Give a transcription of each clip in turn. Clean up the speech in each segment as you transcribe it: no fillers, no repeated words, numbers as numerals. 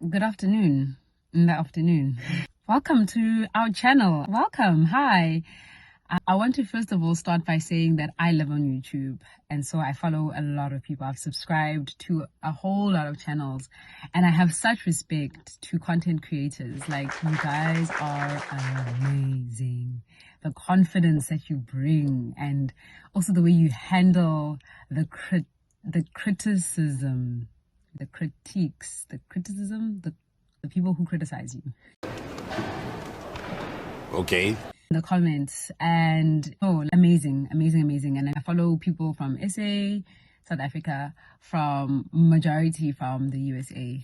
Good afternoon. In the afternoon. Welcome to our channel. Welcome. Hi. I want to first of all start by saying that I live on YouTube, and so I follow a lot of people. I've subscribed to a whole lot of channels, and I have such respect to content creators. Like, you guys are amazing. The confidence that you bring, and also the way you handle the criticism, the critiques, the criticism, the people who criticize you. Okay. The comments, and amazing. And I follow people from SA, South Africa, from majority from the USA.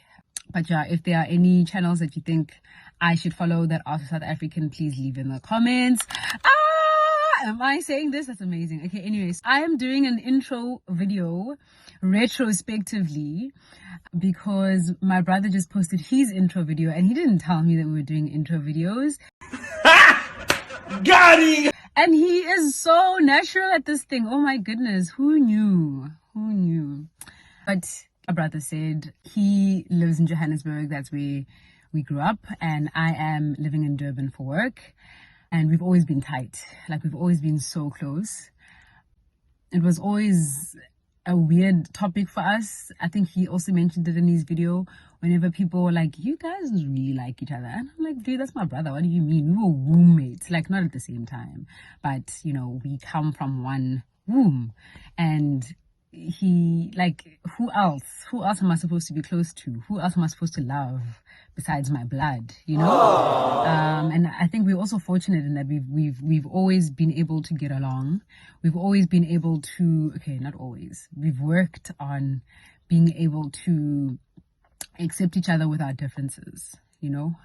But yeah, if there are any channels that you think I should follow that are South African, please leave in the comments. Am I saying this? That's amazing. Okay, anyways, I am doing an intro video retrospectively because my brother just posted his intro video and he didn't tell me that we were doing intro videos. Got him! And he is so natural at this thing. Oh my goodness, who knew? Who knew? But my brother said he lives in Johannesburg. That's where we grew up, and I am living in Durban for work. And we've always been tight. Like, we've always been so close. It was always a weird topic for us. I think he also mentioned it in his video. Whenever people were like, you guys really like each other. And I'm like, dude, that's my brother. What do you mean? We were roommates. Like, not at the same time. But, you know, we come from one womb. And he, like, who else am I supposed to be close to? Who else am I supposed to love besides my blood, you know? And I think we're also fortunate in that we've always been able to get along. We've always been able to, okay, not always, we've worked on being able to accept each other with our differences, you know?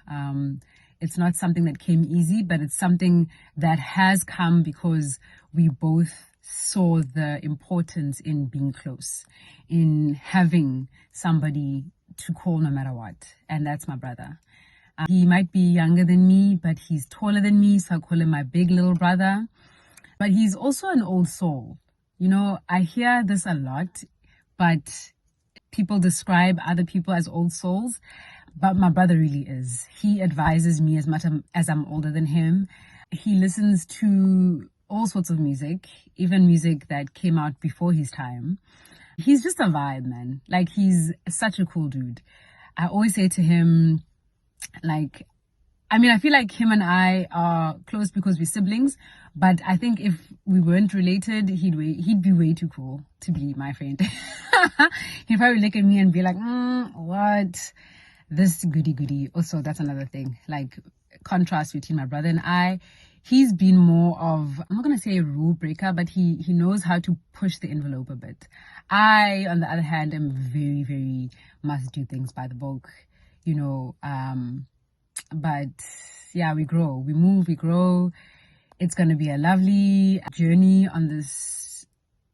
It's not something that came easy, but it's something that has come because we both saw the importance in being close, in having somebody to call no matter what. And that's my brother. He might be younger than me, but he's taller than me, so I call him my big little brother. But he's also an old soul. You know, I hear this a lot, but people describe other people as old souls, but my brother really is. He advises me as much as I'm older than him. He listens to all sorts of music, even music that came out before his time. He's just a vibe, man. Like, he's such a cool dude. I always say to him, like, I mean, I feel like him and I are close because we're siblings, but I think if we weren't related, he'd be way too cool to be my friend. He'd probably look at me and be like, what? This goody. Also, that's another thing. Like, contrast between my brother and I. He's been more of, I'm not going to say a rule breaker, but he knows how to push the envelope a bit. I, on the other hand, am very, very must do things by the book, you know. But yeah, we grow, we move, we grow. It's going to be a lovely journey on this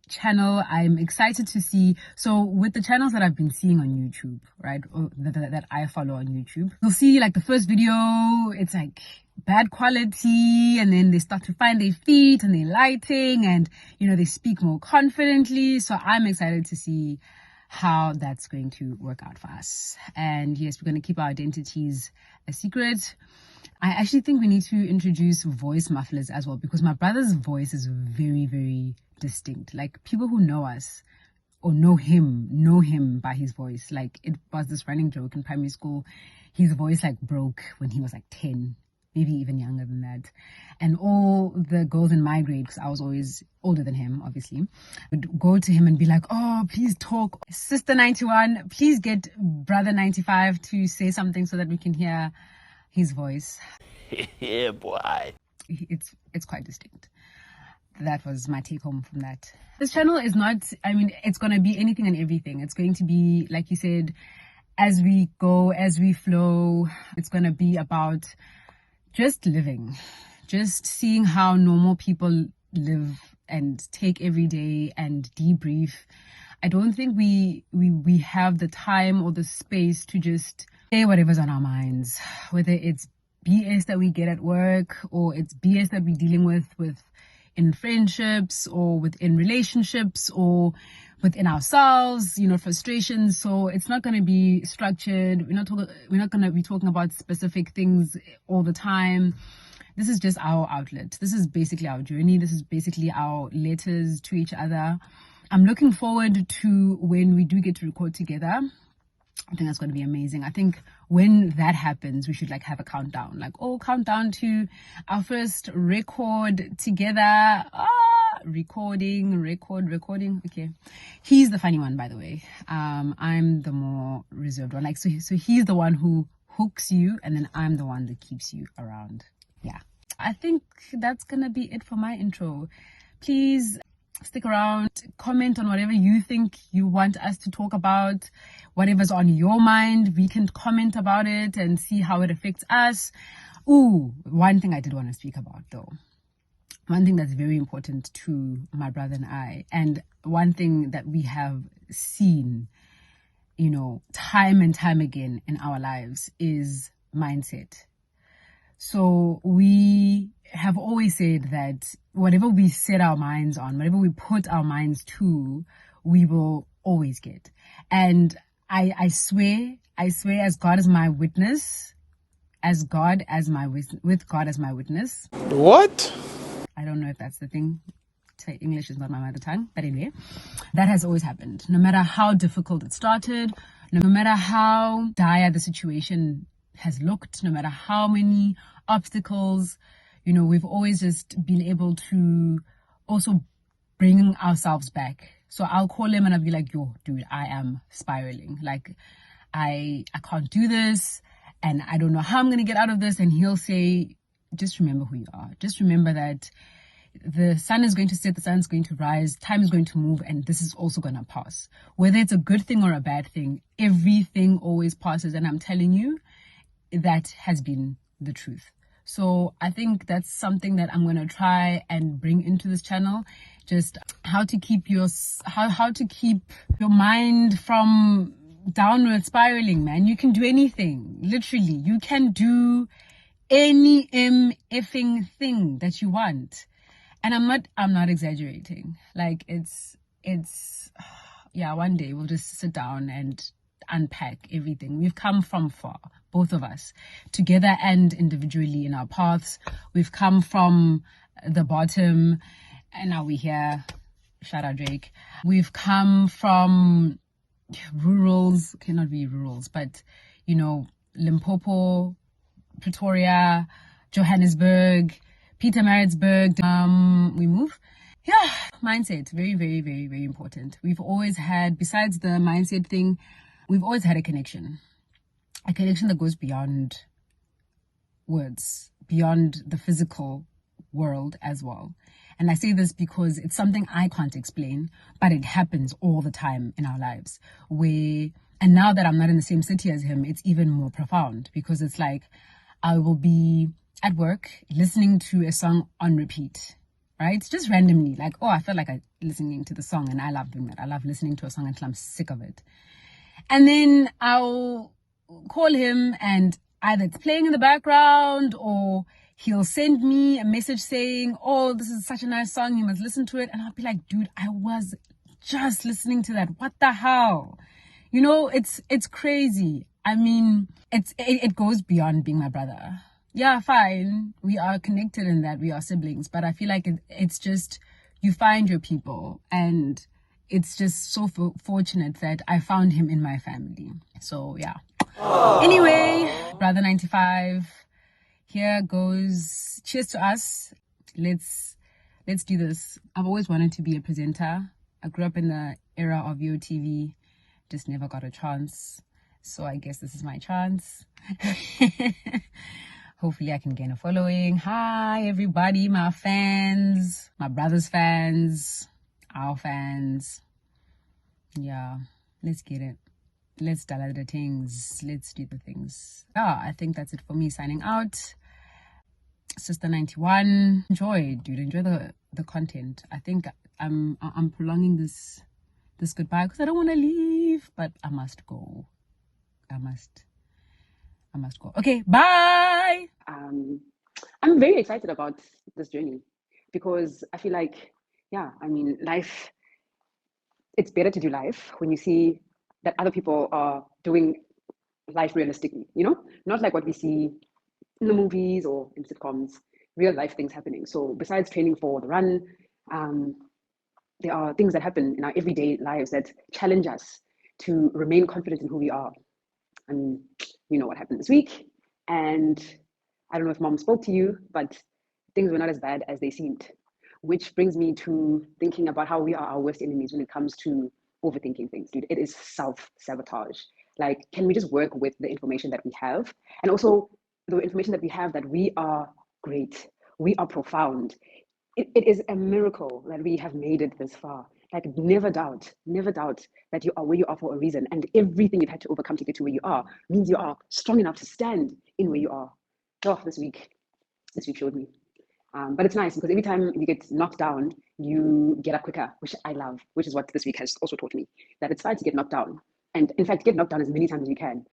channel. I'm excited to see. So with the channels that I've been seeing on YouTube, right, that I follow on YouTube, you'll see like the first video, it's like bad quality, and then they start to find their feet and their lighting, and, you know, they speak more confidently. So I'm excited to see how that's going to work out for us. And yes, we're going to keep our identities a secret. I actually think we need to introduce voice mufflers as well, because my brother's voice is very, very distinct. Like, people who know us or know him by his voice. Like, it was this running joke in primary school. His voice like broke when he was like 10, maybe even younger than that. And all the girls in my grade, because I was always older than him, obviously, would go to him and be like, oh, please talk. Sister 91, please get brother 95 to say something so that we can hear his voice. Yeah, boy. It's quite distinct. That was my take home from that. This channel is not, I mean, it's going to be anything and everything. It's going to be, like you said, as we go, as we flow. It's going to be about just living, just seeing how normal people live and take every day and debrief. I don't think we have the time or the space to just say whatever's on our minds, whether it's BS that we get at work or it's BS that we're dealing with within friendships or within relationships or within ourselves, frustrations. So it's not going to be structured. We're not going to be talking about specific things all the time. This is just our outlet. This is basically our journey. This is basically our letters to each other. I'm looking forward to when we do get to record together. I think that's going to be amazing. I think when that happens, we should have a countdown. Countdown to our first record together. Recording. Okay. He's the funny one, by the way. I'm the more reserved one. So he's the one who hooks you, and then I'm the one that keeps you around. Yeah. I think that's going to be it for my intro. Please stick around, comment on whatever you think you want us to talk about, whatever's on your mind. We can comment about it and see how it affects us. One thing I did want to speak about, though. One thing that's very important to my brother and I, and one thing that we have seen, time and time again in our lives, is mindset. So we have always said that whatever we set our minds on, whatever we put our minds to, we will always get. And I swear as God as my witness, with God as my witness. What? I don't know if that's the thing. English is not my mother tongue, but anyway, that has always happened. No matter how difficult it started, no matter how dire the situation has looked, no matter how many obstacles, we've always just been able to also bring ourselves back. So I'll call him and I'll be like, yo, dude, I am spiraling. I can't do this and I don't know how I'm going to get out of this. And he'll say, just remember who you are. Just remember that the sun is going to set, the sun is going to rise, time is going to move, and this is also going to pass. Whether it's a good thing or a bad thing, everything always passes. And I'm telling you, that has been the truth. So I think that's something that I'm going to try and bring into this channel. Just how to keep your mind from downward spiraling, man. You can do anything. Literally, you can do any effing thing that you want. And I'm not exaggerating. It's one day we'll just sit down and unpack everything. We've come from far, both of us, together and individually in our paths. We've come from the bottom and now we're here. Shout out Drake. We've come from rurals, okay, not really rurals, but Limpopo, Pretoria, Johannesburg, Pietermaritzburg. We move. Yeah, mindset, very, very, very, very important. We've always had, besides the mindset thing, we've always had a connection that goes beyond words, beyond the physical world as well. And I say this because it's something I can't explain, but it happens all the time in our lives. And now that I'm not in the same city as him, it's even more profound, because it's like I will be at work listening to a song on repeat, right? Just randomly, I felt like I'm listening to the song, and I love doing that. I love listening to a song until I'm sick of it. And then I'll call him and either it's playing in the background or he'll send me a message saying, oh, this is such a nice song, you must listen to it. And I'll be like, dude, I was just listening to that. What the hell? It's crazy. I mean, it goes beyond being my brother. Yeah, fine. We are connected in that we are siblings, but I feel like it's just, you find your people, and it's just so fortunate that I found him in my family. So yeah. Aww. Anyway, brother 95, here goes. Cheers to us. Let's do this. I've always wanted to be a presenter. I grew up in the era of VOTV, just never got a chance. So I guess this is my chance. Hopefully I can gain a following. Hi everybody, my fans, my brother's fans, our fans. Yeah, let's get it. Let's do the things. Let's do the things. I think that's it for me signing out. Sister 91. Enjoy the content. I think I'm prolonging this goodbye because I don't want to leave, but I must go. I must go. Okay, bye. I'm very excited about this journey. because I feel like, yeah, I mean, life, it's better to do life when you see that other people are doing life realistically, you know, not like what we see in the movies or in sitcoms, real life things happening. So besides training for the run, um, there are things that happen in our everyday lives that challenge us to remain confident in who we are. I mean, you know what happened this week, and I don't know if mom spoke to you, but things were not as bad as they seemed, which brings me to thinking about how we are our worst enemies when it comes to overthinking things, dude. It is self-sabotage. Like, can we just work with the information that we have? And also the information that we have, that we are great, we are profound. It is a miracle that we have made it this far. Like, never doubt that you are where you are for a reason. And everything you've had to overcome to get to where you are means you are strong enough to stand in where you are. Oh, this week showed me. But it's nice because every time you get knocked down, you get up quicker, which I love, which is what this week has also taught me, that it's fine to get knocked down. And in fact, get knocked down as many times as you can,